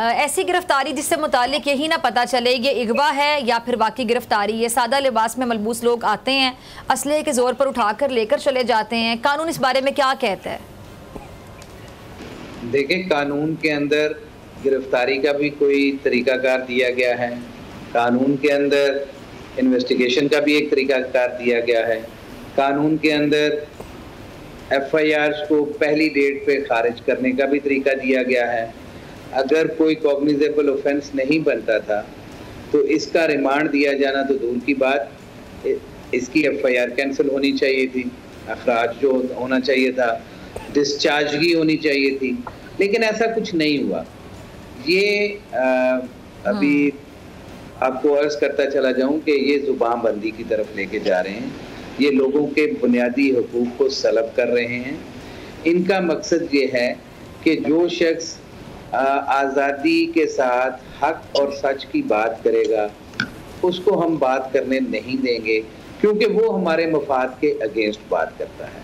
ऐसी गिरफ्तारी जिससे मुतालिक यही ना पता चले ये अगवा है या फिर वाकई गिरफ्तारी। ये सादा लिबास में मलबूस लोग आते हैं, असलहे के जोर पर उठाकर लेकर चले जाते हैं। कानून इस बारे में क्या कहता है? देखिए, कानून के अंदर गिरफ्तारी का भी कोई तरीकाकार दिया गया है, कानून के अंदर इन्वेस्टिगेशन का भी एक तरीकाकार दिया गया है, कानून के अंदर FIR को पहली डेट पे खारिज करने का भी तरीका दिया गया है। अगर कोई कॉग्निजेबल ऑफेंस नहीं बनता था तो इसका रिमांड दिया जाना तो दूर की बात, इसकी FIR कैंसिल होनी चाहिए थी, अखराज जो होना चाहिए था, डिस्चार्जगी होनी चाहिए थी, लेकिन ऐसा कुछ नहीं हुआ। ये अभी आपको अर्ज करता चला जाऊं कि ये जुबान बंदी की तरफ लेके जा रहे हैं, ये लोगों के बुनियादी हुकूक को सलब कर रहे हैं। इनका मकसद ये है कि जो शख्स आज़ादी के साथ हक और सच की बात करेगा उसको हम बात करने नहीं देंगे, क्योंकि वो हमारे मफाद के अगेंस्ट बात करता है।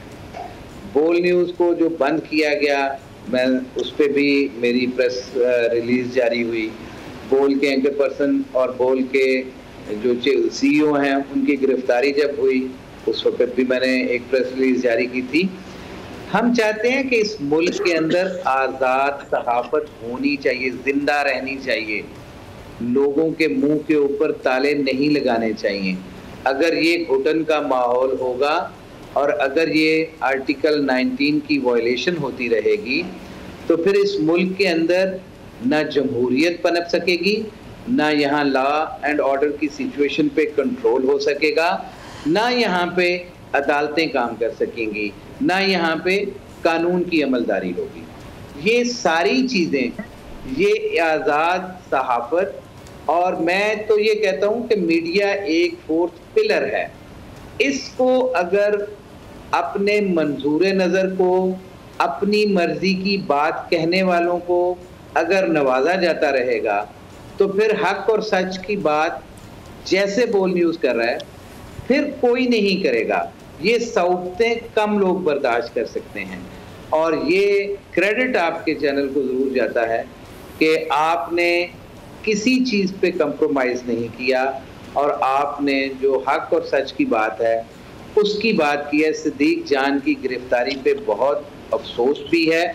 बोल न्यूज़ को जो बंद किया गया, मैं उस पर भी मेरी प्रेस रिलीज जारी हुई। बोल के एंकर पर्सन और बोल के जो CEO हैं उनकी गिरफ्तारी जब हुई उस वक्त भी मैंने एक प्रेस रिलीज जारी की थी। हम चाहते हैं कि इस मुल्क के अंदर आज़ाद सहाफत होनी चाहिए, जिंदा रहनी चाहिए, लोगों के मुंह के ऊपर ताले नहीं लगाने चाहिए। अगर ये घुटन का माहौल होगा और अगर ये आर्टिकल 19 की वायलेशन होती रहेगी तो फिर इस मुल्क के अंदर ना जमहूरियत पनप सकेगी, ना यहाँ लॉ एंड ऑर्डर की सिचुएशन पे कंट्रोल हो सकेगा, ना यहाँ पे अदालतें काम कर सकेंगी, ना यहाँ पे कानून की अमलदारी होगी। ये सारी चीज़ें, ये आज़ाद सहाफ़त, और मैं तो ये कहता हूँ कि मीडिया एक फोर्थ पिलर है। इसको अगर अपने मंजूर नज़र को, अपनी मर्जी की बात कहने वालों को अगर नवाजा जाता रहेगा तो फिर हक और सच की बात जैसे बोल न्यूज़ कर रहा है फिर कोई नहीं करेगा। ये सौतें कम लोग बर्दाश्त कर सकते हैं, और ये क्रेडिट आपके चैनल को ज़रूर जाता है कि आपने किसी चीज़ पे कंप्रोमाइज़ नहीं किया और आपने जो हक और सच की बात है उसकी बात की है। सिद्दीक जान की गिरफ्तारी पे बहुत अफसोस भी है,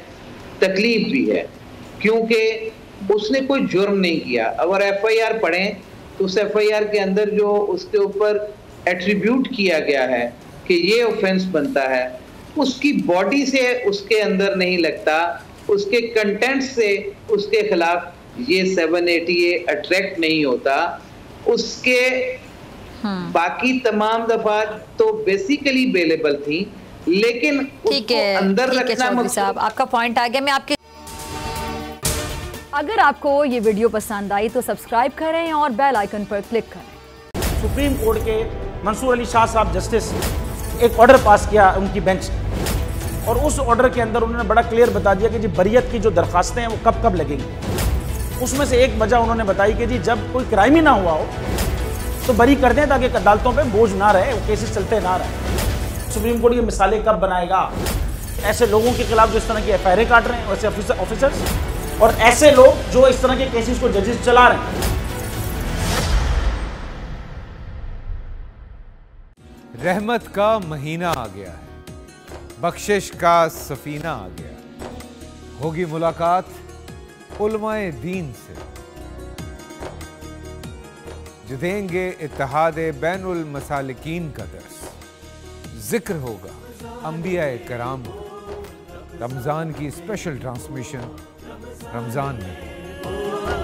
तकलीफ भी है, क्योंकि उसने कोई जुर्म नहीं किया। अगर FIR पढ़ें तो उस FIR के अंदर जो उसके ऊपर एट्रीब्यूट किया गया है कि ये ऑफेंस बनता है, उसकी बॉडी से उसके अंदर नहीं लगता, उसके कंटेंट से उसके खिलाफ ये 780A अट्रैक्ट नहीं होता। उसके बाकी तमाम दफा तो बेसिकली बेलेबल थी, लेकिन उसको अंदर रखना। चौधरी साहब, आपका पॉइंट आ गया। मैं आपके अगर आपको ये वीडियो पसंद आई तो सब्सक्राइब करें और बेल आइकन पर क्लिक करें। सुप्रीम कोर्ट के मंसूर अली शाह साहब जस्टिस एक ऑर्डर पास किया उनकी बेंच, और उस ऑर्डर के अंदर उन्होंने बड़ा क्लियर बता दिया कि जी बरियत की जो दरखास्तें हैं वो कब कब लगेंगी। उसमें से एक वजह उन्होंने बताई कि जी जब कोई क्राइम ही ना हुआ हो तो बरी कर दें ताकि अदालतों पे बोझ ना रहे, वो केसेस चलते ना रहे। सुप्रीम कोर्ट ये मिसालें कब बनाएगा ऐसे लोगों के खिलाफ जो इस तरह की FIR काट रहे हैं, वैसे ऑफिसर्स, और ऐसे लोग जो इस तरह के केसेस को जजेस चला रहे हैं। रहमत का महीना आ गया है, बख्शिश का सफीना आ गया, होगी मुलाकात उलमाए दीन से, जो देंगे इत्तेहाद बैनुल मसालिकीन का दर्स, जिक्र होगा अंबिया कराम का। रमजान की स्पेशल ट्रांसमिशन रमजान में।